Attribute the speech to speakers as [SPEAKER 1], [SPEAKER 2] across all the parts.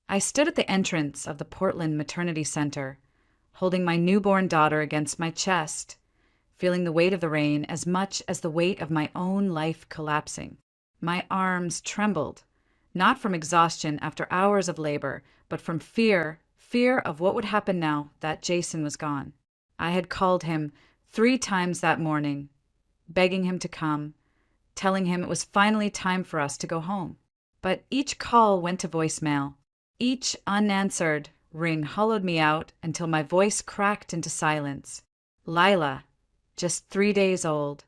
[SPEAKER 1] I stood at the entrance of the Portland Maternity Center, holding my newborn daughter against my chest, feeling the weight of the rain as much as the weight of my own life collapsing. My arms trembled, not from exhaustion after hours of labor, but from fear of what would happen now that Jason was gone. I had called him 3 times that morning, begging him to come, telling him it was finally time for us to go home. But each call went to voicemail. Each unanswered ring hollowed me out until my voice cracked into silence. Lila, just 3 days old,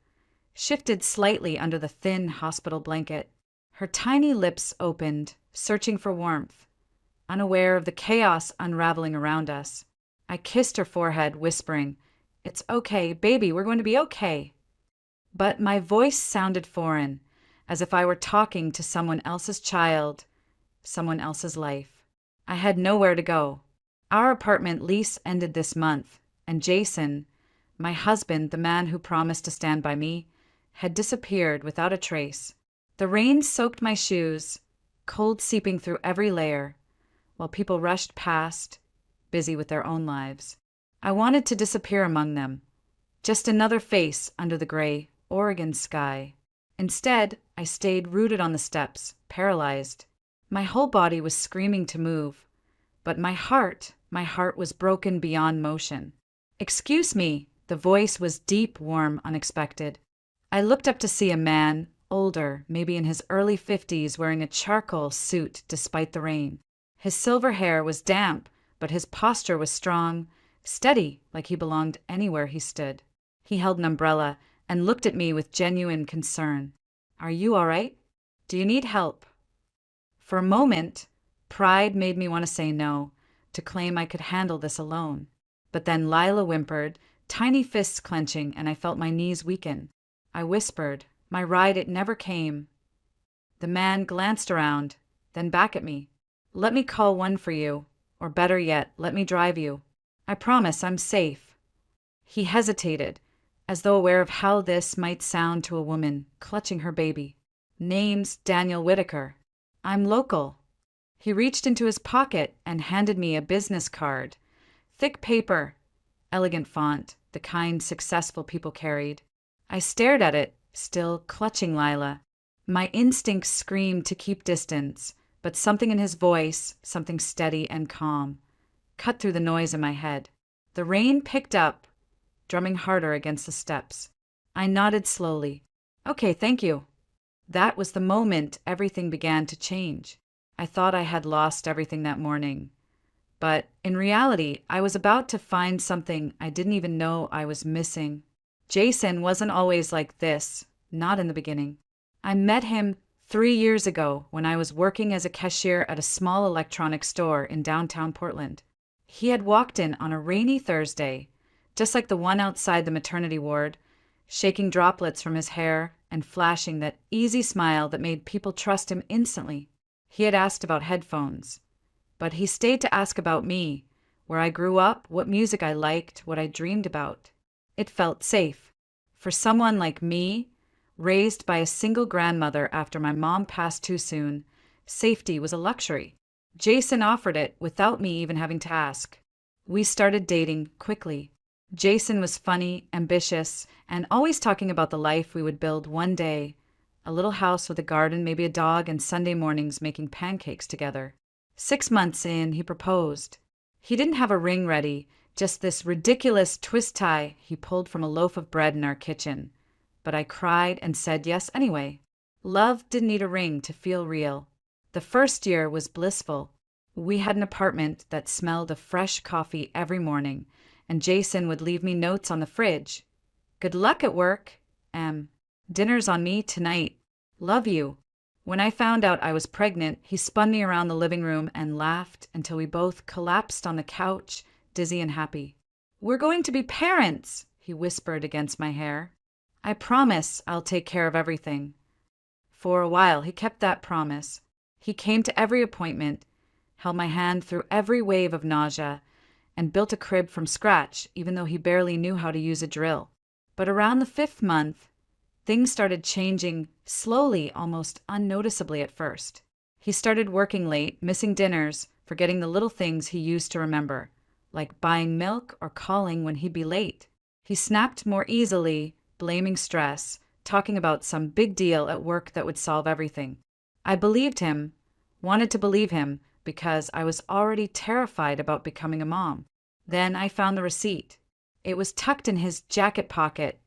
[SPEAKER 1] shifted slightly under the thin hospital blanket. Her tiny lips opened, searching for warmth, unaware of the chaos unraveling around us. I kissed her forehead, whispering, "It's okay, baby, we're going to be okay." But my voice sounded foreign, as if I were talking to someone else's child, someone else's life. I had nowhere to go. Our apartment lease ended this month, and Jason, my husband, the man who promised to stand by me, had disappeared without a trace. The rain soaked my shoes, cold seeping through every layer, while people rushed past, busy with their own lives. I wanted to disappear among them, just another face under the gray Oregon sky. Instead, I stayed rooted on the steps, paralyzed. My whole body was screaming to move, but my heart was broken beyond motion. "Excuse me," the voice was deep, warm, unexpected. I looked up to see a man, older, maybe in his early 50s, wearing a charcoal suit despite the rain. His silver hair was damp, but his posture was strong, steady, like he belonged anywhere he stood. He held an umbrella and looked at me with genuine concern. "Are you all right? Do you need help?" For a moment, pride made me want to say no, to claim I could handle this alone. But then Lila whimpered, tiny fists clenching, and I felt my knees weaken. I whispered, "My ride, it never came." The man glanced around, then back at me. "Let me call one for you, or better yet, let me drive you. I promise I'm safe." He hesitated, as though aware of how this might sound to a woman clutching her baby. "Name's Daniel Whitaker. I'm local." He reached into his pocket and handed me a business card. Thick paper, elegant font, the kind successful people carried. I stared at it, still clutching Lila. My instincts screamed to keep distance, but something in his voice, something steady and calm, cut through the noise in my head. The rain picked up, drumming harder against the steps. I nodded slowly. "Okay, thank you." That was the moment everything began to change. I thought I had lost everything that morning. But in reality, I was about to find something I didn't even know I was missing. Jason wasn't always like this, not in the beginning. I met him 3 years ago when I was working as a cashier at a small electronics store in downtown Portland. He had walked in on a rainy Thursday, just like the one outside the maternity ward, shaking droplets from his hair and flashing that easy smile that made people trust him instantly. He had asked about headphones, but he stayed to ask about me, where I grew up, what music I liked, what I dreamed about. It felt safe. For someone like me, raised by a single grandmother after my mom passed too soon, safety was a luxury. Jason offered it without me even having to ask. We started dating quickly. Jason was funny, ambitious, and always talking about the life we would build one day. A little house with a garden, maybe a dog, and Sunday mornings making pancakes together. 6 months in, he proposed. He didn't have a ring ready, just this ridiculous twist tie he pulled from a loaf of bread in our kitchen. But I cried and said yes anyway. Love didn't need a ring to feel real. The first year was blissful. We had an apartment that smelled of fresh coffee every morning, and Jason would leave me notes on the fridge. "Good luck at work. Dinner's on me tonight. Love you." When I found out I was pregnant, he spun me around the living room and laughed until we both collapsed on the couch, dizzy and happy. "We're going to be parents," he whispered against my hair. "I promise I'll take care of everything." For a while, he kept that promise. He came to every appointment, held my hand through every wave of nausea, and built a crib from scratch, even though he barely knew how to use a drill. But around the 5th month, things started changing slowly, almost unnoticeably at first. He started working late, missing dinners, forgetting the little things he used to remember, like buying milk or calling when he'd be late. He snapped more easily, blaming stress, talking about some big deal at work that would solve everything. I believed him, wanted to believe him, because I was already terrified about becoming a mom. Then I found the receipt. It was tucked in his jacket pocket,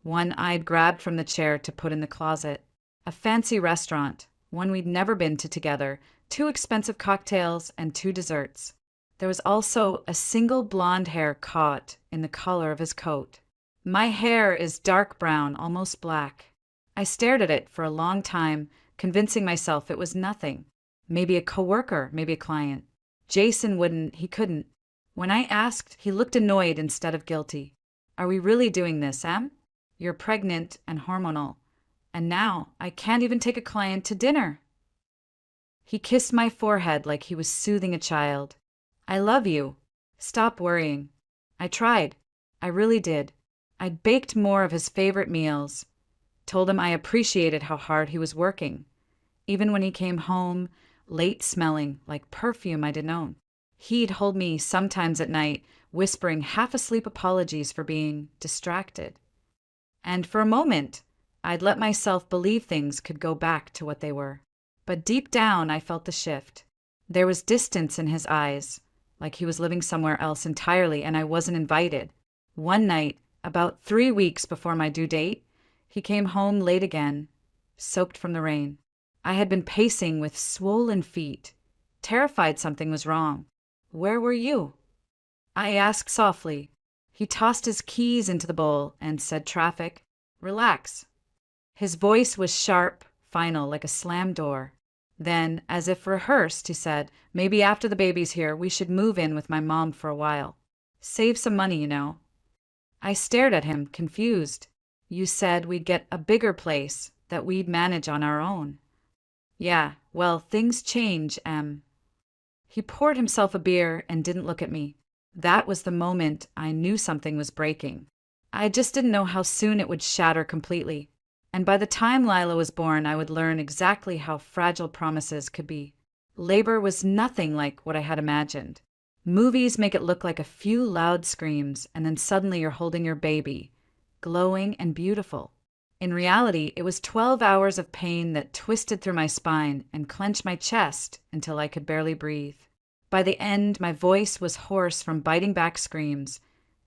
[SPEAKER 1] one I'd grabbed from the chair to put in the closet. A fancy restaurant, one we'd never been to together, 2 expensive cocktails and 2 desserts. There was also a single blonde hair caught in the collar of his coat. My hair is dark brown, almost black. I stared at it for a long time, convincing myself it was nothing. Maybe a coworker, maybe a client. Jason he couldn't. When I asked, he looked annoyed instead of guilty. Are we really doing this, Em? You're pregnant and hormonal. And now I can't even take a client to dinner. He kissed my forehead like he was soothing a child. I love you. Stop worrying. I tried. I really did. I'd baked more of his favorite meals. Told him I appreciated how hard he was working. Even when he came home, late smelling like perfume I'd known. He'd hold me sometimes at night, whispering half-asleep apologies for being distracted. And for a moment, I'd let myself believe things could go back to what they were. But deep down, I felt the shift. There was distance in his eyes, like he was living somewhere else entirely and I wasn't invited. One night, about 3 weeks before my due date, he came home late again, soaked from the rain. I had been pacing with swollen feet, terrified something was wrong. Where were you? I asked softly. He tossed his keys into the bowl and said, "Traffic. Relax." His voice was sharp, final, like a slammed door. Then, as if rehearsed, he said, "Maybe after the baby's here, we should move in with my mom for a while. Save some money, you know." I stared at him, confused. "You said we'd get a bigger place, that we'd manage on our own." "Yeah, well, things change, Em." He poured himself a beer and didn't look at me. That was the moment I knew something was breaking. I just didn't know how soon it would shatter completely. And by the time Lila was born, I would learn exactly how fragile promises could be. Labor was nothing like what I had imagined. Movies make it look like a few loud screams, and then suddenly you're holding your baby, glowing and beautiful. In reality, it was 12 hours of pain that twisted through my spine and clenched my chest until I could barely breathe. By the end, my voice was hoarse from biting back screams,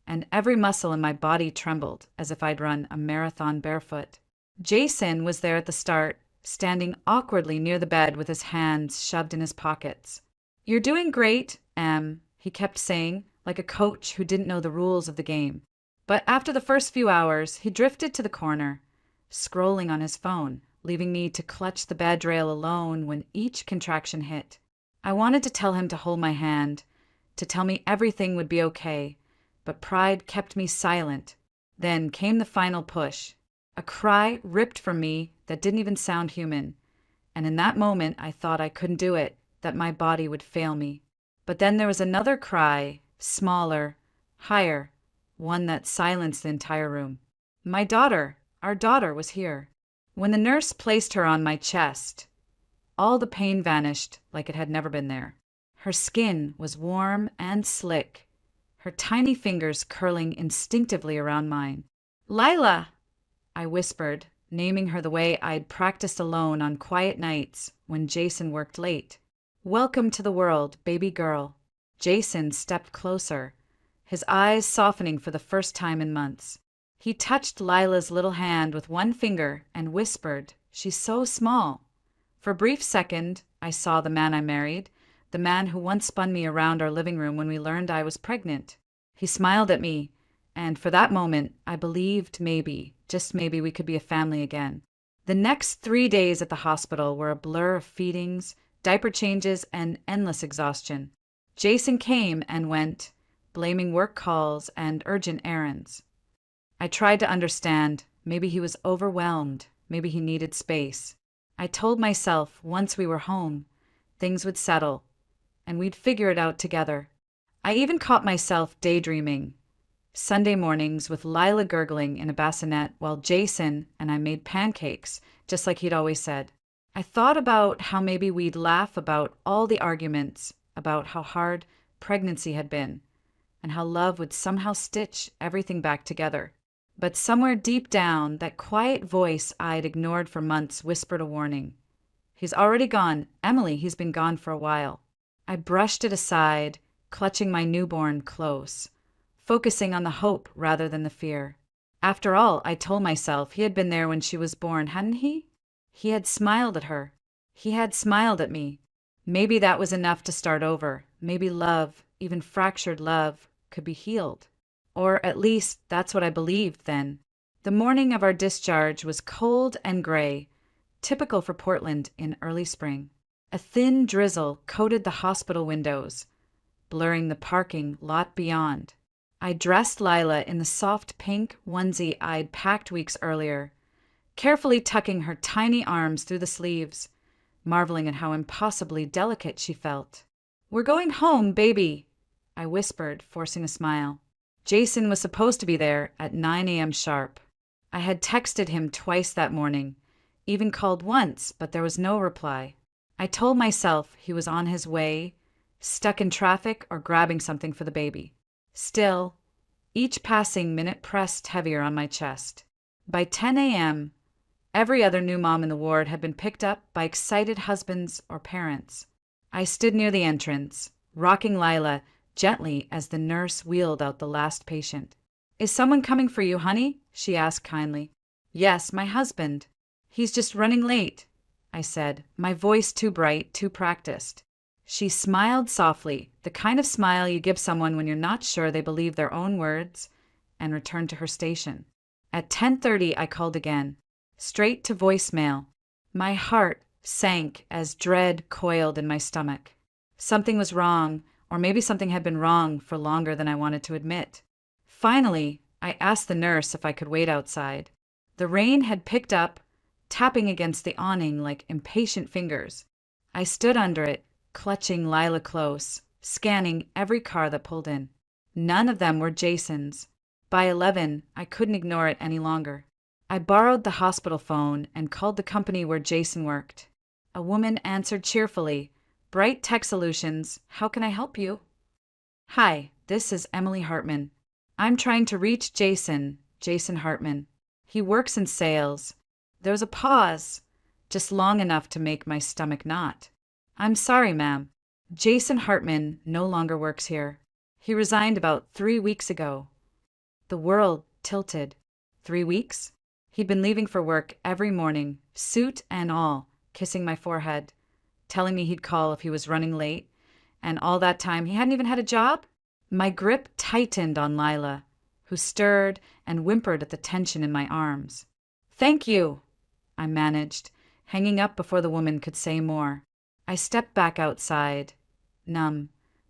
[SPEAKER 1] and every muscle in my body trembled as if I'd run a marathon barefoot. Jason was there at the start, standing awkwardly near the bed with his hands shoved in his pockets. "You're doing great, Em," he kept saying, like a coach who didn't know the rules of the game. But after the first few hours, he drifted to the corner, scrolling on his phone, leaving me to clutch the bed rail alone when each contraction hit. I wanted to tell him to hold my hand, to tell me everything would be okay, but pride kept me silent. Then came the final push. A cry ripped from me that didn't even sound human, and in that moment I thought I couldn't do it, that my body would fail me. But then there was another cry, smaller, higher, one that silenced the entire room. My daughter, our daughter, was here. When the nurse placed her on my chest, all the pain vanished like it had never been there. Her skin was warm and slick, her tiny fingers curling instinctively around mine. "Lila!" I whispered, naming her the way I'd practiced alone on quiet nights when Jason worked late. "Welcome to the world, baby girl." Jason stepped closer, his eyes softening for the first time in months. He touched Lila's little hand with one finger and whispered, "She's so small." For a brief second, I saw the man I married, the man who once spun me around our living room when we learned I was pregnant. He smiled at me, and for that moment, I believed maybe, just maybe, we could be a family again. The next 3 days at the hospital were a blur of feedings, diaper changes, and endless exhaustion. Jason came and went, blaming work calls and urgent errands. I tried to understand. Maybe he was overwhelmed. Maybe he needed space. I told myself once we were home, things would settle, and we'd figure it out together. I even caught myself daydreaming. Sunday mornings with Lila gurgling in a bassinet while Jason and I made pancakes, just like he'd always said. I thought about how maybe we'd laugh about all the arguments, about how hard pregnancy had been and how love would somehow stitch everything back together. But somewhere deep down, that quiet voice I'd ignored for months whispered a warning. He's already gone. Emily, he's been gone for a while. I brushed it aside, clutching my newborn close, focusing on the hope rather than the fear. After all, I told myself, he had been there when she was born, hadn't he? He had smiled at her. He had smiled at me. Maybe that was enough to start over. Maybe love, even fractured love, could be healed. Or at least that's what I believed then. The morning of our discharge was cold and gray, typical for Portland in early spring. A thin drizzle coated the hospital windows, blurring the parking lot beyond. I dressed Lila in the soft pink onesie I'd packed weeks earlier, carefully tucking her tiny arms through the sleeves, marveling at how impossibly delicate she felt. "We're going home, baby," I whispered, forcing a smile. Jason was supposed to be there at 9 a.m. sharp. I had texted him twice that morning, even called once, but there was no reply. I told myself he was on his way, stuck in traffic, or grabbing something for the baby. Still, each passing minute pressed heavier on my chest. By 10 a.m., every other new mom in the ward had been picked up by excited husbands or parents. I stood near the entrance, rocking Lila gently as the nurse wheeled out the last patient. "Is someone coming for you, honey?" she asked kindly. "Yes, my husband. He's just running late," I said, my voice too bright, too practiced. She smiled softly, the kind of smile you give someone when you're not sure they believe their own words, and returned to her station. At 10:30, I called again, straight to voicemail. My heart sank as dread coiled in my stomach. Something was wrong, or maybe something had been wrong for longer than I wanted to admit. Finally, I asked the nurse if I could wait outside. The rain had picked up, tapping against the awning like impatient fingers. I stood under it, clutching Lila close, scanning every car that pulled in. None of them were Jason's. By 11, I couldn't ignore it any longer. I borrowed the hospital phone and called the company where Jason worked. A woman answered cheerfully, "Bright Tech Solutions, how can I help you?" "Hi, this is Emily Hartman. I'm trying to reach Jason Hartman. He works in sales." There was a pause, just long enough to make my stomach knot. "I'm sorry, ma'am. Jason Hartman no longer works here. He resigned about 3 weeks ago." The world tilted. 3 weeks? He'd been leaving for work every morning, suit and all, kissing my forehead, telling me he'd call if he was running late, and all that time he hadn't even had a job? My grip tightened on Lila, who stirred and whimpered at the tension in my arms. "Thank you," I managed, hanging up before the woman could say more. I stepped back outside, numb,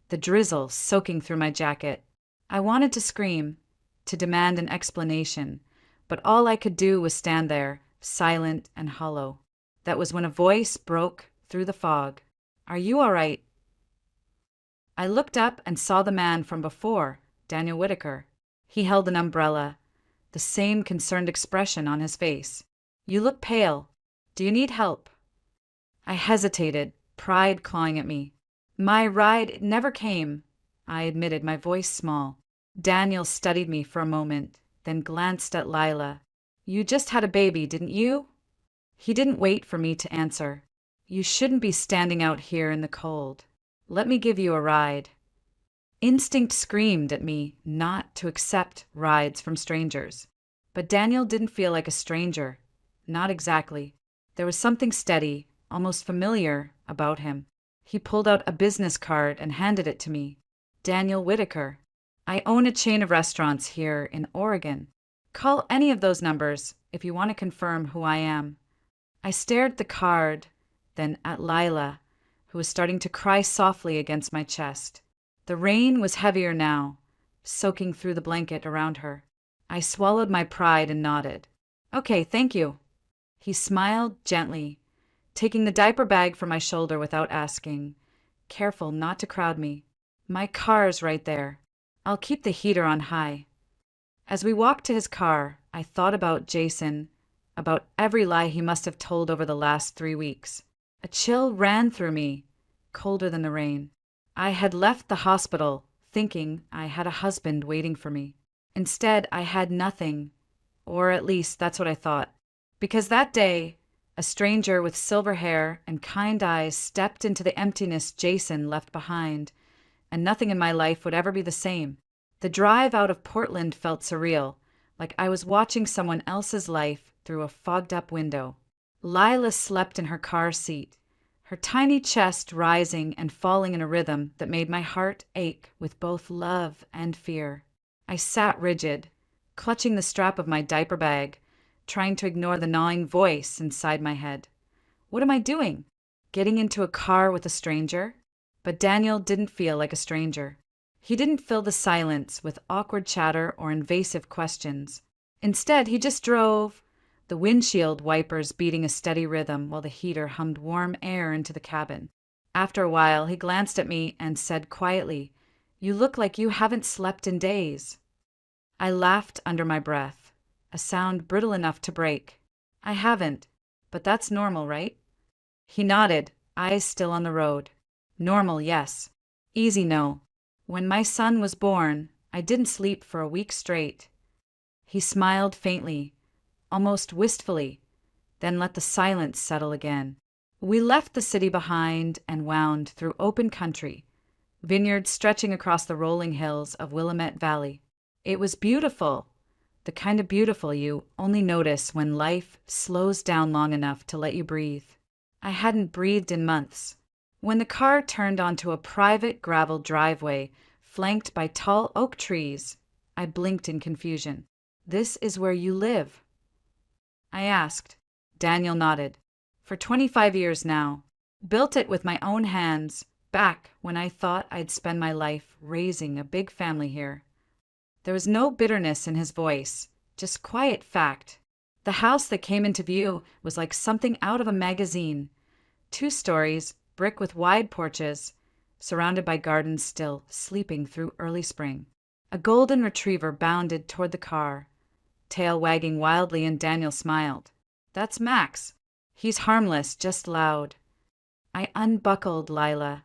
[SPEAKER 1] the drizzle soaking through my jacket. I wanted to scream, to demand an explanation, but all I could do was stand there, silent and hollow. That was when a voice broke through the fog. "Are you all right?" I looked up and saw the man from before, Daniel Whitaker. He held an umbrella, the same concerned expression on his face. "You look pale. Do you need help?" I hesitated, pride clawing at me. "My ride never came," I admitted, my voice small. Daniel studied me for a moment, then glanced at Lila. "You just had a baby, didn't you?" He didn't wait for me to answer. "You shouldn't be standing out here in the cold. Let me give you a ride." Instinct screamed at me not to accept rides from strangers. But Daniel didn't feel like a stranger. Not exactly. There was something steady, almost familiar, about him. He pulled out a business card and handed it to me. "Daniel Whitaker. I own a chain of restaurants here in Oregon. Call any of those numbers if you want to confirm who I am." I stared at the card, then at Lila, who was starting to cry softly against my chest. The rain was heavier now, soaking through the blanket around her. I swallowed my pride and nodded. "Okay, thank you." He smiled gently, taking the diaper bag from my shoulder without asking, careful not to crowd me. "My car's right there. I'll keep the heater on high." As we walked to his car, I thought about Jason, about every lie he must have told over the last 3 weeks. A chill ran through me, colder than the rain. I had left the hospital thinking I had a husband waiting for me. Instead, I had nothing, or at least that's what I thought. Because that day, a stranger with silver hair and kind eyes stepped into the emptiness Jason left behind, and nothing in my life would ever be the same. The drive out of Portland felt surreal, like I was watching someone else's life through a fogged-up window. Lila slept in her car seat, her tiny chest rising and falling in a rhythm that made my heart ache with both love and fear. I sat rigid, clutching the strap of my diaper bag, trying to ignore the gnawing voice inside my head. What am I doing? Getting into a car with a stranger? But Daniel didn't feel like a stranger. He didn't fill the silence with awkward chatter or invasive questions. Instead, he just drove, the windshield wipers beating a steady rhythm while the heater hummed warm air into the cabin. After a while, he glanced at me and said quietly, "You look like you haven't slept in days." I laughed under my breath, a sound brittle enough to break. "I haven't, but that's normal, right?" He nodded, eyes still on the road. "Normal, yes. Easy, no. When my son was born, I didn't sleep for a week straight." He smiled faintly, almost wistfully, then let the silence settle again. We left the city behind and wound through open country, vineyards stretching across the rolling hills of Willamette Valley. It was beautiful, the kind of beautiful you only notice when life slows down long enough to let you breathe. I hadn't breathed in months. When the car turned onto a private gravel driveway flanked by tall oak trees, I blinked in confusion. "This is where you live?" I asked. Daniel nodded. "For 25 years now. Built it with my own hands, back when I thought I'd spend my life raising a big family here." There was no bitterness in his voice, just quiet fact. The house that came into view was like something out of a magazine. 2 stories, brick with wide porches, surrounded by gardens still sleeping through early spring. A golden retriever bounded toward the car, tail wagging wildly, and Daniel smiled. "That's Max. He's harmless, just loud." I unbuckled Lila,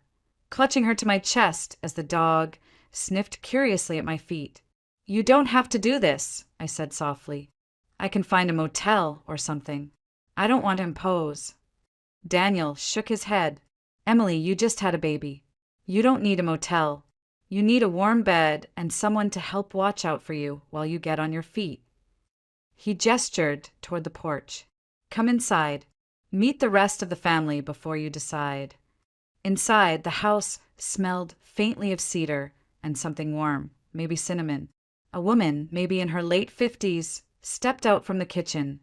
[SPEAKER 1] clutching her to my chest as the dog sniffed curiously at my feet. "You don't have to do this," I said softly. "I can find a motel or something. I don't want to impose." Daniel shook his head. "Emily, you just had a baby. You don't need a motel. You need a warm bed and someone to help watch out for you while you get on your feet." He gestured toward the porch. "Come inside. Meet the rest of the family before you decide." Inside, the house smelled faintly of cedar and something warm, maybe cinnamon. A woman, maybe in her late 50s, stepped out from the kitchen,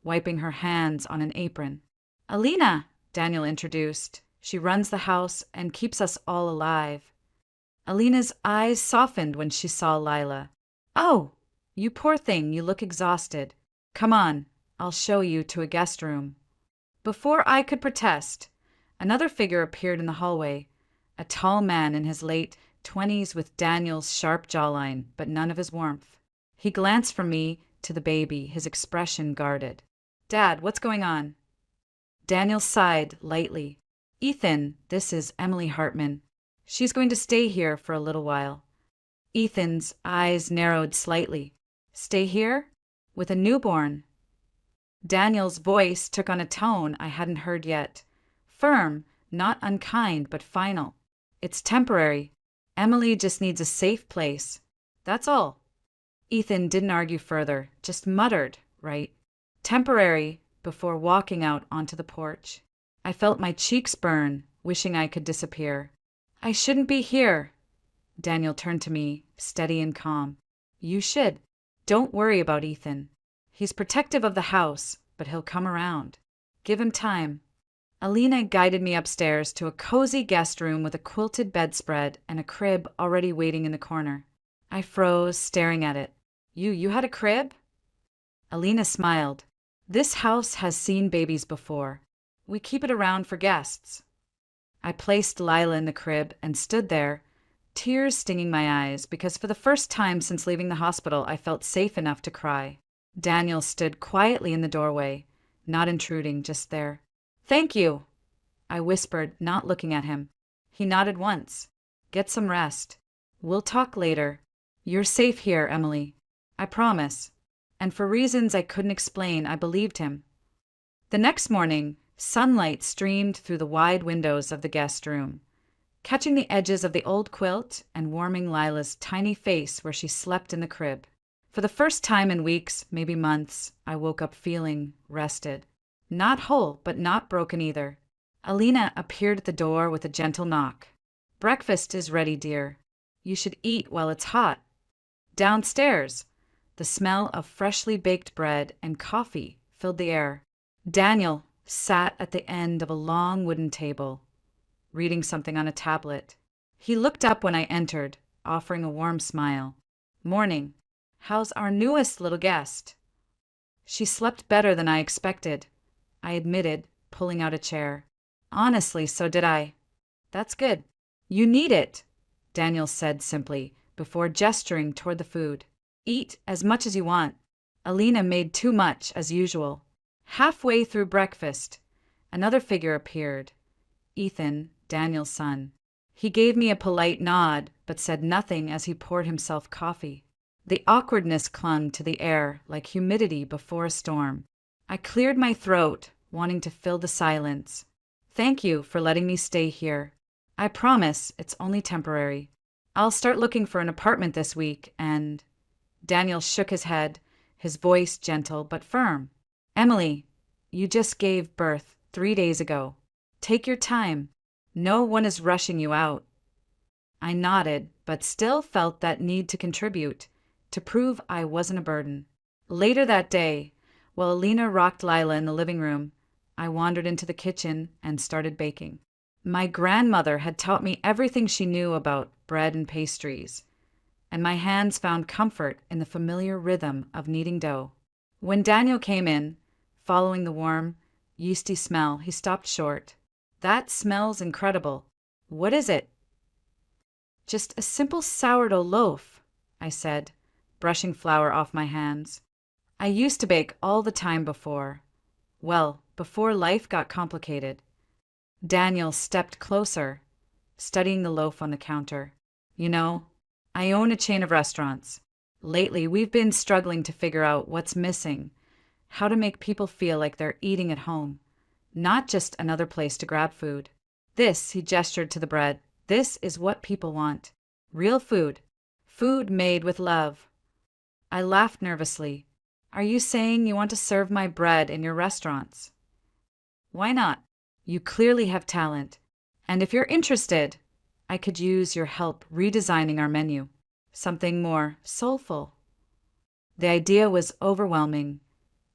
[SPEAKER 1] wiping her hands on an apron. "Alina," Daniel introduced. "She runs the house and keeps us all alive." Alina's eyes softened when she saw Lila. "Oh, you poor thing, you look exhausted. Come on, I'll show you to a guest room." Before I could protest, another figure appeared in the hallway, a tall man in his late 20s with Daniel's sharp jawline, but none of his warmth. He glanced from me to the baby, his expression guarded. "Dad, what's going on?" Daniel sighed lightly. "Ethan, this is Emily Hartman. She's going to stay here for a little while." Ethan's eyes narrowed slightly. "Stay here? With a newborn?" Daniel's voice took on a tone I hadn't heard yet. Firm, not unkind, but final. "It's temporary. Emily just needs a safe place. That's all." Ethan didn't argue further, just muttered, right? "Temporary," before walking out onto the porch. I felt my cheeks burn, wishing I could disappear. "I shouldn't be here." Daniel turned to me, steady and calm. "You should. Don't worry about Ethan. He's protective of the house, but he'll come around. Give him time." Alina guided me upstairs to a cozy guest room with a quilted bedspread and a crib already waiting in the corner. I froze, staring at it. You had a crib?" Alina smiled. "This house has seen babies before. We keep it around for guests." I placed Lila in the crib and stood there, tears stinging my eyes because for the first time since leaving the hospital I felt safe enough to cry. Daniel stood quietly in the doorway, not intruding, just there. "Thank you," I whispered, not looking at him. He nodded once. Get some rest. We'll talk later. You're safe here, Emily. I promise. And for reasons I couldn't explain, I believed him. The next morning, sunlight streamed through the wide windows of the guest room, catching the edges of the old quilt and warming Lila's tiny face where she slept in the crib. For the first time in weeks, maybe months, I woke up feeling rested. Not whole, but not broken either. Alina appeared at the door with a gentle knock. "Breakfast is ready, dear. You should eat while it's hot." Downstairs, the smell of freshly baked bread and coffee filled the air. Daniel sat at the end of a long wooden table, reading something on a tablet. He looked up when I entered, offering a warm smile. "Morning. How's our newest little guest?" "She slept better than I expected," I admitted, pulling out a chair. "Honestly, so did I." "That's good. You need it," Daniel said simply, before gesturing toward the food. "Eat as much as you want." Alina made too much, as usual. Halfway through breakfast, another figure appeared. Ethan, Daniel's son. He gave me a polite nod, but said nothing as he poured himself coffee. The awkwardness clung to the air like humidity before a storm. I cleared my throat, wanting to fill the silence. "Thank you for letting me stay here. I promise it's only temporary. I'll start looking for an apartment this week and—" Daniel shook his head, his voice gentle but firm. "Emily, you just gave birth 3 days ago. Take your time. No one is rushing you out." I nodded, but still felt that need to contribute, to prove I wasn't a burden. Later that day, while Alina rocked Lila in the living room, I wandered into the kitchen and started baking. My grandmother had taught me everything she knew about bread and pastries, and my hands found comfort in the familiar rhythm of kneading dough. When Daniel came in, following the warm, yeasty smell, he stopped short. "That smells incredible. What is it?" "Just a simple sourdough loaf," I said, brushing flour off my hands. "I used to bake all the time before. Well, before life got complicated." Daniel stepped closer, studying the loaf on the counter. "You know, I own a chain of restaurants. Lately, we've been struggling to figure out what's missing, how to make people feel like they're eating at home, not just another place to grab food. This," he gestured to the bread, "this is what people want. Real food. Food made with love." I laughed nervously. "Are you saying you want to serve my bread in your restaurants?" "Why not? You clearly have talent. And if you're interested, I could use your help redesigning our menu. Something more soulful." The idea was overwhelming,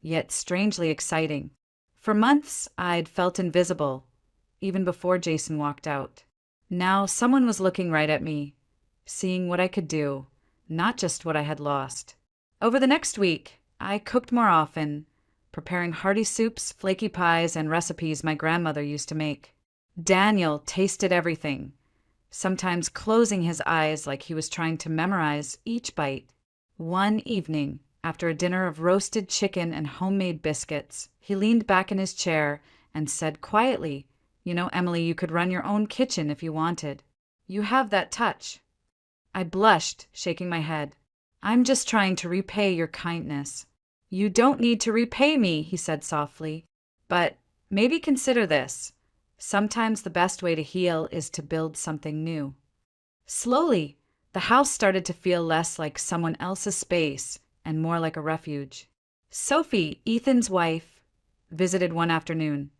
[SPEAKER 1] yet strangely exciting. For months, I'd felt invisible, even before Jason walked out. Now someone was looking right at me, seeing what I could do, not just what I had lost. Over the next week, I cooked more often, preparing hearty soups, flaky pies, and recipes my grandmother used to make. Daniel tasted everything, sometimes closing his eyes like he was trying to memorize each bite. One evening, after a dinner of roasted chicken and homemade biscuits, he leaned back in his chair and said quietly, "You know, Emily, you could run your own kitchen if you wanted. You have that touch." I blushed, shaking my head. "I'm just trying to repay your kindness." "You don't need to repay me," he said softly. "But maybe consider this. Sometimes the best way to heal is to build something new." Slowly, the house started to feel less like someone else's space and more like a refuge. Sophie, Ethan's wife, visited one afternoon,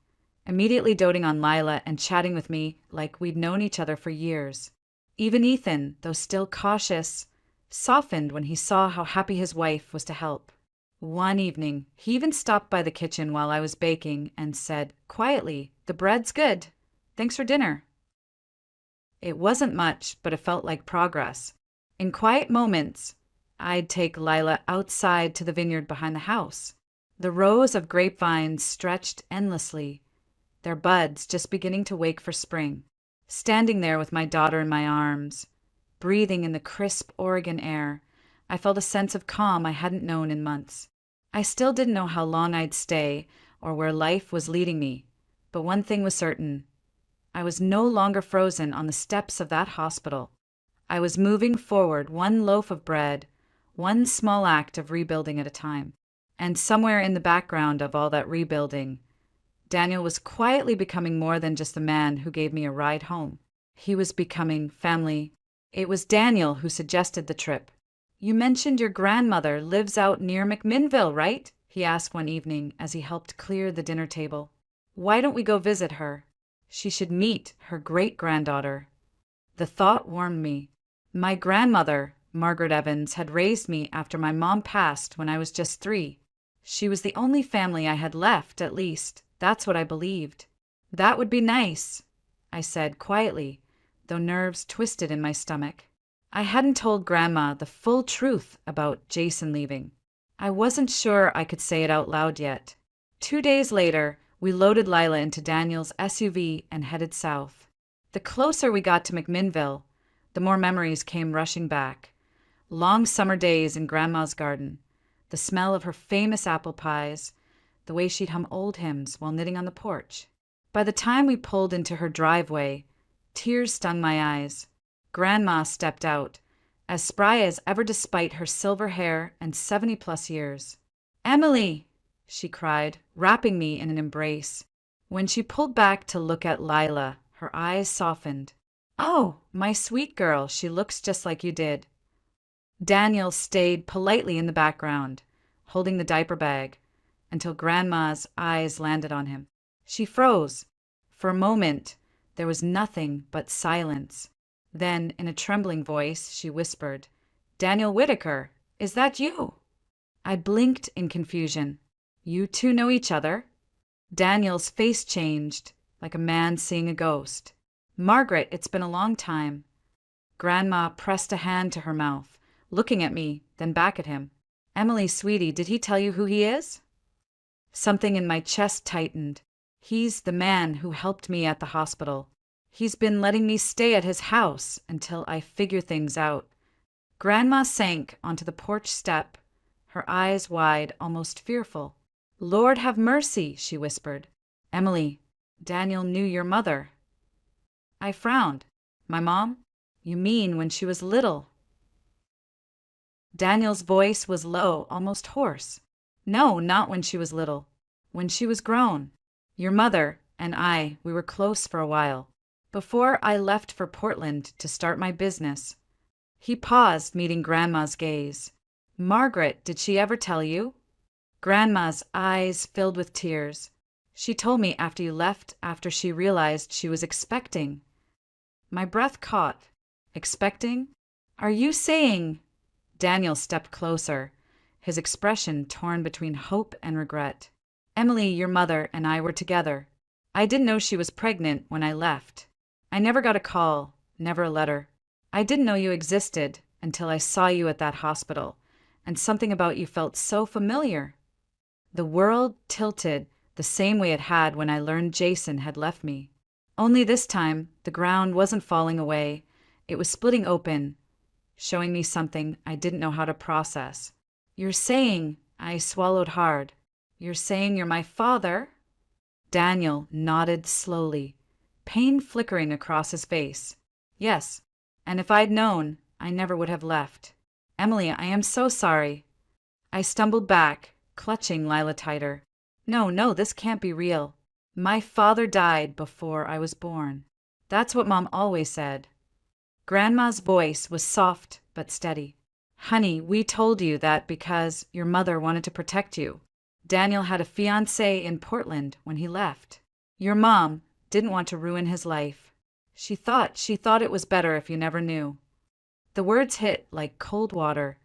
[SPEAKER 1] immediately doting on Lila and chatting with me like we'd known each other for years. Even Ethan, though still cautious, softened when he saw how happy his wife was to help. One evening, he even stopped by the kitchen while I was baking and said, quietly, "The bread's good. Thanks for dinner." It wasn't much, but it felt like progress. In quiet moments, I'd take Lila outside to the vineyard behind the house. The rows of grapevines stretched endlessly, their buds just beginning to wake for spring. Standing there with my daughter in my arms, breathing in the crisp Oregon air, I felt a sense of calm I hadn't known in months. I still didn't know how long I'd stay or where life was leading me, but one thing was certain. I was no longer frozen on the steps of that hospital. I was moving forward, one loaf of bread, one small act of rebuilding at a time. And somewhere in the background of all that rebuilding, Daniel was quietly becoming more than just the man who gave me a ride home. He was becoming family. It was Daniel who suggested the trip. "You mentioned your grandmother lives out near McMinnville, right?" he asked one evening as he helped clear the dinner table. "Why don't we go visit her? She should meet her great-granddaughter." The thought warmed me. My grandmother, Margaret Evans, had raised me after my mom passed when I was just 3. She was the only family I had left, at least. That's what I believed. "That would be nice," I said quietly, though nerves twisted in my stomach. I hadn't told Grandma the full truth about Jason leaving. I wasn't sure I could say it out loud yet. 2 days later, we loaded Lila into Daniel's SUV and headed south. The closer we got to McMinnville, the more memories came rushing back. Long summer days in Grandma's garden, the smell of her famous apple pies, the way she'd hum old hymns while knitting on the porch. By the time we pulled into her driveway, tears stung my eyes. Grandma stepped out, as spry as ever despite her silver hair and 70-plus years. "Emily!" she cried, wrapping me in an embrace. When she pulled back to look at Lila, her eyes softened. "Oh, my sweet girl, she looks just like you did." Daniel stayed politely in the background, holding the diaper bag, until Grandma's eyes landed on him. She froze. For a moment, there was nothing but silence. Then, in a trembling voice, she whispered, "Daniel Whitaker, is that you?" I blinked in confusion. "You two know each other?" Daniel's face changed, like a man seeing a ghost. "Margaret, it's been a long time." Grandma pressed a hand to her mouth, looking at me, then back at him. "Emily, sweetie, did he tell you who he is?" Something in my chest tightened. "He's the man who helped me at the hospital. He's been letting me stay at his house until I figure things out." Grandma sank onto the porch step, her eyes wide, almost fearful. "Lord have mercy," she whispered. "Emily, Daniel knew your mother." I frowned. "My mom? You mean when she was little?" Daniel's voice was low, almost hoarse. "No, not when she was little. When she was grown. Your mother and I, we were close for a while. Before I left for Portland to start my business." He paused, meeting Grandma's gaze. "Margaret, did she ever tell you?" Grandma's eyes filled with tears. "She told me after you left, after she realized she was expecting." My breath caught. "Expecting? Are you saying—" Daniel stepped closer, his expression torn between hope and regret. "Emily, your mother, and I were together. I didn't know she was pregnant when I left. I never got a call, never a letter. I didn't know you existed until I saw you at that hospital, and something about you felt so familiar." The world tilted the same way it had when I learned Jason had left me. Only this time, the ground wasn't falling away. It was splitting open, showing me something I didn't know how to process. "You're saying—" I swallowed hard. "You're saying you're my father?" Daniel nodded slowly, pain flickering across his face. "Yes, and if I'd known, I never would have left. Emily, I am so sorry." I stumbled back, clutching Lila tighter. No, this can't be real. My father died before I was born. That's what Mom always said." Grandma's voice was soft but steady. "Honey, we told you that because your mother wanted to protect you. Daniel had a fiancé in Portland when he left. Your mom didn't want to ruin his life. She thought it was better if you never knew." The words hit like cold water,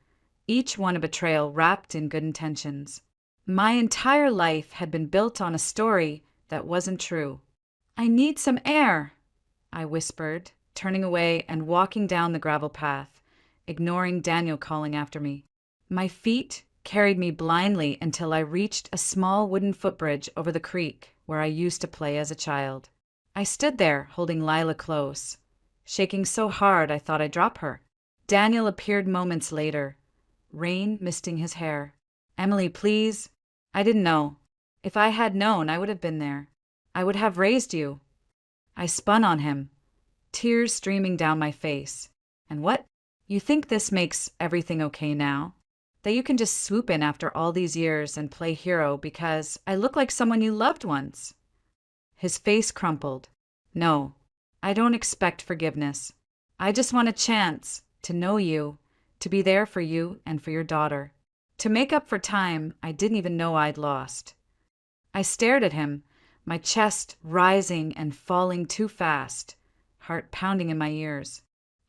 [SPEAKER 1] each one a betrayal wrapped in good intentions. My entire life had been built on a story that wasn't true. "I need some air," I whispered, turning away and walking down the gravel path, ignoring Daniel calling after me. My feet carried me blindly until I reached a small wooden footbridge over the creek where I used to play as a child. I stood there, holding Lila close, shaking so hard I thought I'd drop her. Daniel appeared moments later, rain misting his hair. "Emily, please." "I didn't know. If I had known, I would have been there. I would have raised you." I spun on him, tears streaming down my face. And what? You think this makes everything okay now? That you can just swoop in after all these years and play hero because I look like someone you loved once? His face crumpled. No, I don't expect forgiveness. I just want a chance to know you, to be there for you and for your daughter, to make up for time I didn't even know I'd lost. I stared at him, my chest rising and falling too fast, heart pounding in my ears.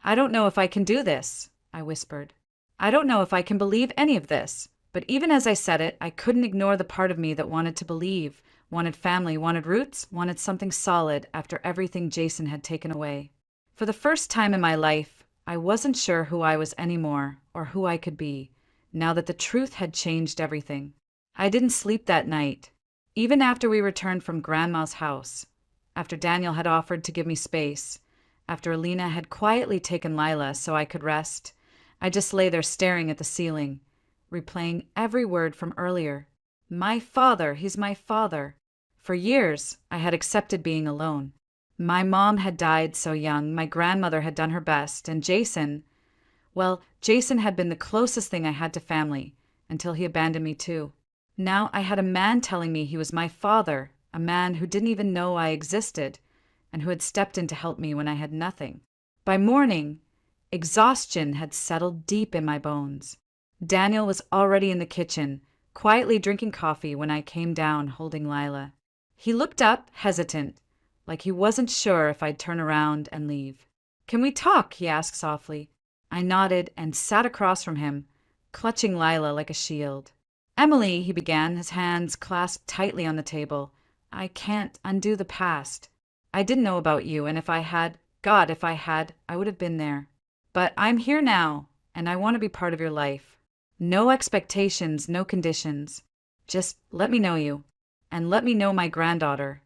[SPEAKER 1] I don't know if I can do this, I whispered. I don't know if I can believe any of this. But even as I said it, I couldn't ignore the part of me that wanted to believe, wanted family, wanted roots, wanted something solid after everything Jason had taken away. For the first time in my life, I wasn't sure who I was anymore or who I could be, now that the truth had changed everything. I didn't sleep that night, even after we returned from Grandma's house, after Daniel had offered to give me space, after Alina had quietly taken Lila so I could rest. I just lay there staring at the ceiling, replaying every word from earlier. My father, he's my father. For years, I had accepted being alone. My mom had died so young, my grandmother had done her best, and Jason had been the closest thing I had to family, until he abandoned me too. Now I had a man telling me he was my father, a man who didn't even know I existed, and who had stepped in to help me when I had nothing. By morning, exhaustion had settled deep in my bones. Daniel was already in the kitchen, quietly drinking coffee when I came down holding Lila. He looked up, hesitant, like he wasn't sure if I'd turn around and leave. "Can we talk?" he asked softly. I nodded and sat across from him, clutching Lila like a shield. "Emily," he began, his hands clasped tightly on the table. "I can't undo the past. I didn't know about you, and if I had, I would have been there. But I'm here now, and I want to be part of your life. No expectations, no conditions. Just let me know you, and let me know my granddaughter."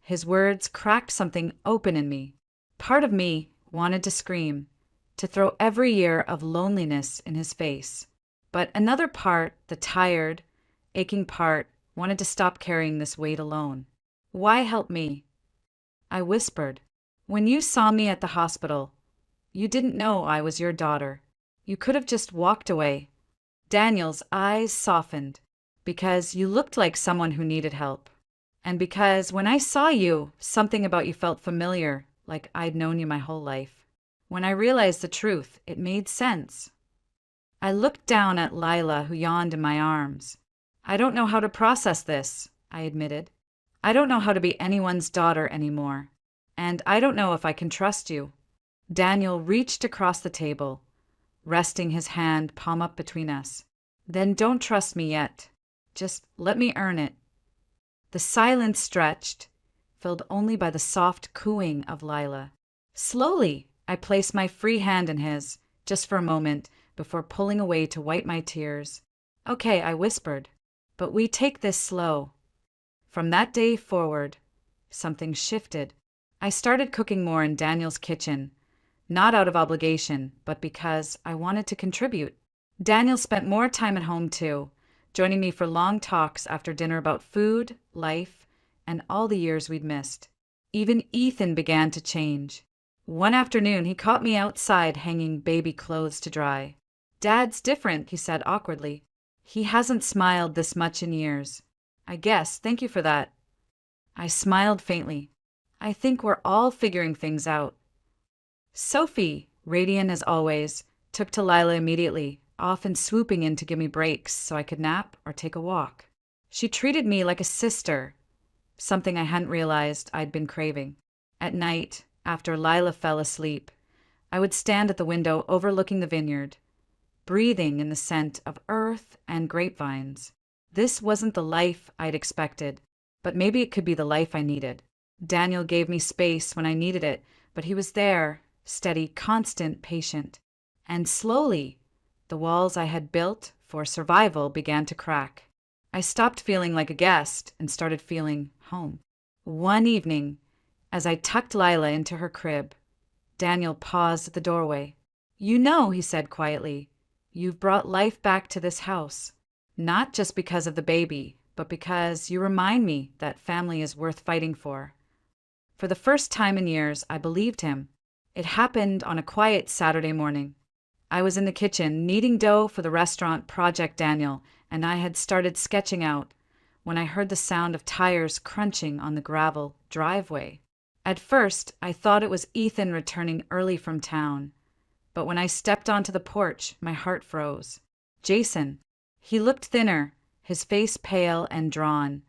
[SPEAKER 1] His words cracked something open in me. Part of me wanted to scream, to throw every year of loneliness in his face. But another part, the tired, aching part, wanted to stop carrying this weight alone. "Why help me?" I whispered. "When you saw me at the hospital, you didn't know I was your daughter. You could have just walked away." Daniel's eyes softened, "Because you looked like someone who needed help. And because when I saw you, something about you felt familiar, like I'd known you my whole life. When I realized the truth, it made sense." I looked down at Lila, who yawned in my arms. "I don't know how to process this," I admitted. "I don't know how to be anyone's daughter anymore. And I don't know if I can trust you." Daniel reached across the table, resting his hand palm up between us. "Then don't trust me yet. Just let me earn it." The silence stretched, filled only by the soft cooing of Lila. Slowly, I placed my free hand in his, just for a moment, before pulling away to wipe my tears. "Okay," I whispered, "but we take this slow." From that day forward, something shifted. I started cooking more in Daniel's kitchen, not out of obligation, but because I wanted to contribute. Daniel spent more time at home too, joining me for long talks after dinner about food, life, and all the years we'd missed. Even Ethan began to change. One afternoon, he caught me outside hanging baby clothes to dry. "Dad's different," he said awkwardly. "He hasn't smiled this much in years." "I guess, thank you for that." I smiled faintly. "I think we're all figuring things out." Sophie, radiant as always, took to Lila immediately, often swooping in to give me breaks so I could nap or take a walk. She treated me like a sister, something I hadn't realized I'd been craving. At night, after Lila fell asleep, I would stand at the window overlooking the vineyard, breathing in the scent of earth and grapevines. This wasn't the life I'd expected, but maybe it could be the life I needed. Daniel gave me space when I needed it, but he was there, steady, constant, patient. And slowly, the walls I had built for survival began to crack. I stopped feeling like a guest and started feeling home. One evening, as I tucked Lila into her crib, Daniel paused at the doorway. "You know," he said quietly, "you've brought life back to this house. Not just because of the baby, but because you remind me that family is worth fighting for." For the first time in years, I believed him. It happened on a quiet Saturday morning. I was in the kitchen, kneading dough for the restaurant Project Daniel, and I had started sketching out when I heard the sound of tires crunching on the gravel driveway. At first, I thought it was Ethan returning early from town, but when I stepped onto the porch, my heart froze. Jason. He looked thinner, his face pale and drawn,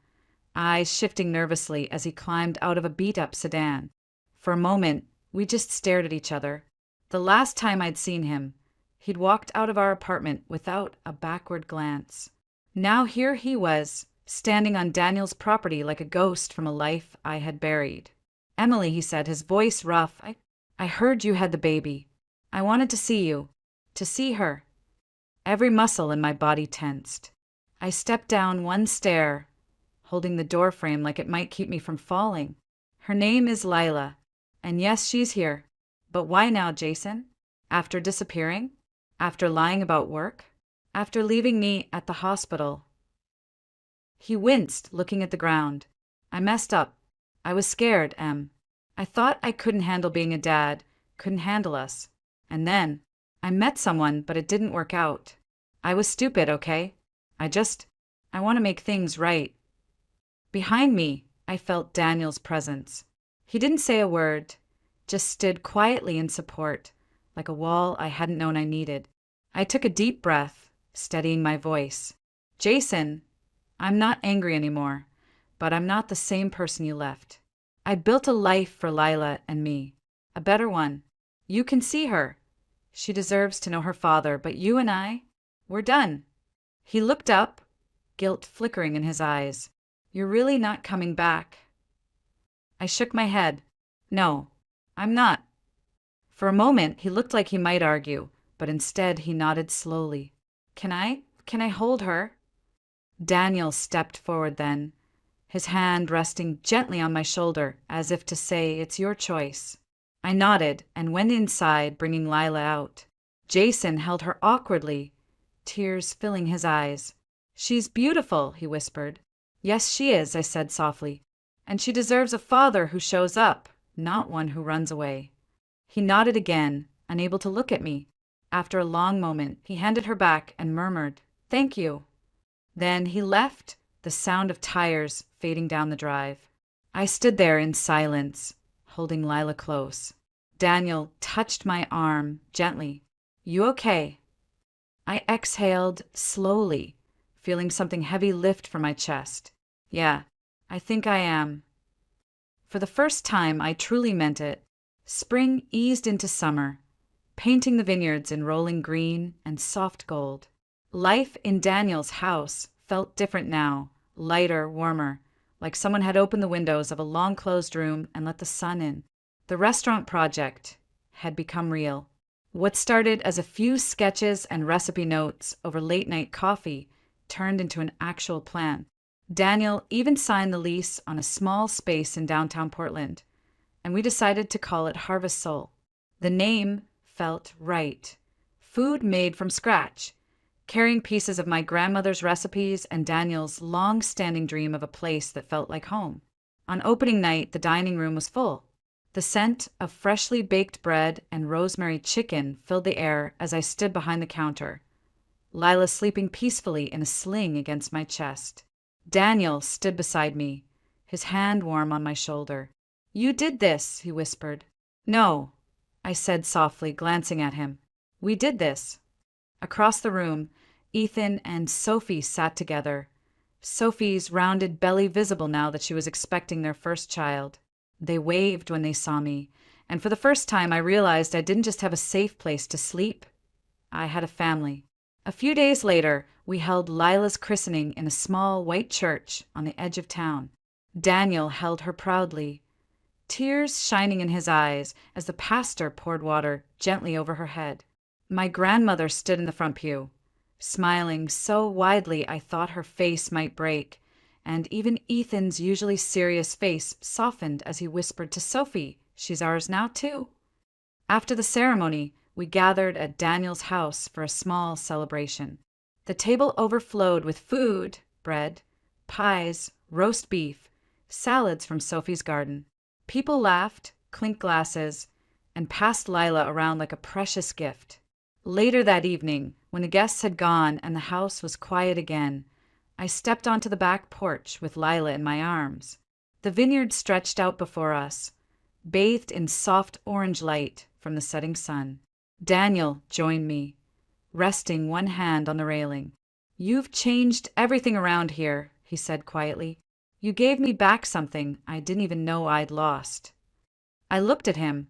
[SPEAKER 1] eyes shifting nervously as he climbed out of a beat-up sedan. For a moment, we just stared at each other. The last time I'd seen him, he'd walked out of our apartment without a backward glance. Now here he was, standing on Daniel's property like a ghost from a life I had buried. "Emily," he said, his voice rough, I heard you had the baby. I wanted to see you, to see her." Every muscle in my body tensed. I stepped down one stair, holding the doorframe like it might keep me from falling. "Her name is Lila, and yes, she's here. But why now, Jason? After disappearing? After lying about work? After leaving me at the hospital?" He winced, looking at the ground. "I messed up. I was scared, Em. I thought I couldn't handle being a dad, couldn't handle us. And then, I met someone, but it didn't work out. I was stupid, okay? I want to make things right." Behind me, I felt Daniel's presence. He didn't say a word, just stood quietly in support, like a wall I hadn't known I needed. I took a deep breath, steadying my voice. "Jason, I'm not angry anymore, but I'm not the same person you left. I built a life for Lila and me, a better one. You can see her. She deserves to know her father, but you and I, we're done." He looked up, guilt flickering in his eyes. "You're really not coming back?" I shook my head. "No, I'm not." For a moment, he looked like he might argue, but instead he nodded slowly. Can I hold her?" Daniel stepped forward then, his hand resting gently on my shoulder, as if to say, "It's your choice." I nodded and went inside, bringing Lila out. Jason held her awkwardly, tears filling his eyes. "She's beautiful," he whispered. "Yes, she is," I said softly. "And she deserves a father who shows up, not one who runs away." He nodded again, unable to look at me. After a long moment, he handed her back and murmured, "Thank you." Then he left, the sound of tires fading down the drive. I stood there in silence, holding Lila close. Daniel touched my arm gently. "You okay?" I exhaled slowly, feeling something heavy lift from my chest. "Yeah, I think I am." For the first time, I truly meant it. Spring eased into summer, painting the vineyards in rolling green and soft gold. Life in Daniel's house felt different now, lighter, warmer, like someone had opened the windows of a long-closed room and let the sun in. The restaurant project had become real. What started as a few sketches and recipe notes over late-night coffee turned into an actual plan. Daniel even signed the lease on a small space in downtown Portland, and we decided to call it Harvest Soul. The name felt right. Food made from scratch, carrying pieces of my grandmother's recipes and Daniel's long-standing dream of a place that felt like home. On opening night, the dining room was full. The scent of freshly baked bread and rosemary chicken filled the air as I stood behind the counter, Lila sleeping peacefully in a sling against my chest. Daniel stood beside me, his hand warm on my shoulder. "You did this," he whispered. "No," I said softly, glancing at him. "We did this." Across the room, Ethan and Sophie sat together, Sophie's rounded belly visible now that she was expecting their first child. They waved when they saw me, and for the first time I realized I didn't just have a safe place to sleep. I had a family. A few days later, we held Lila's christening in a small white church on the edge of town. Daniel held her proudly, tears shining in his eyes as the pastor poured water gently over her head. My grandmother stood in the front pew, smiling so widely I thought her face might break, and even Ethan's usually serious face softened as he whispered to Sophie, "She's ours now, too." After the ceremony, we gathered at Daniel's house for a small celebration. The table overflowed with food, bread, pies, roast beef, salads from Sophie's garden. People laughed, clinked glasses, and passed Lila around like a precious gift. Later that evening, when the guests had gone and the house was quiet again, I stepped onto the back porch with Lila in my arms. The vineyard stretched out before us, bathed in soft orange light from the setting sun. Daniel joined me, resting one hand on the railing. "You've changed everything around here," he said quietly. "You gave me back something I didn't even know I'd lost." I looked at him,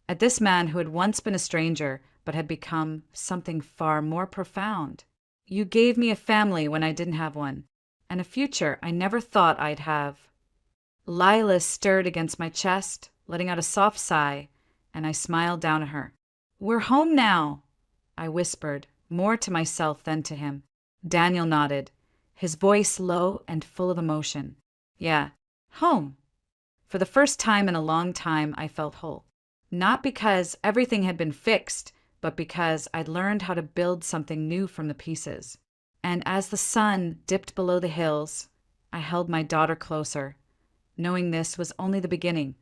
[SPEAKER 1] at this man who had once been a stranger but had become something far more profound. "You gave me a family when I didn't have one, and a future I never thought I'd have." Lila stirred against my chest, letting out a soft sigh, and I smiled down at her. "We're home now," I whispered, more to myself than to him. Daniel nodded, his voice low and full of emotion. "Yeah, home." For the first time in a long time, I felt whole. Not because everything had been fixed, but because I'd learned how to build something new from the pieces. And as the sun dipped below the hills, I held my daughter closer, knowing this was only the beginning.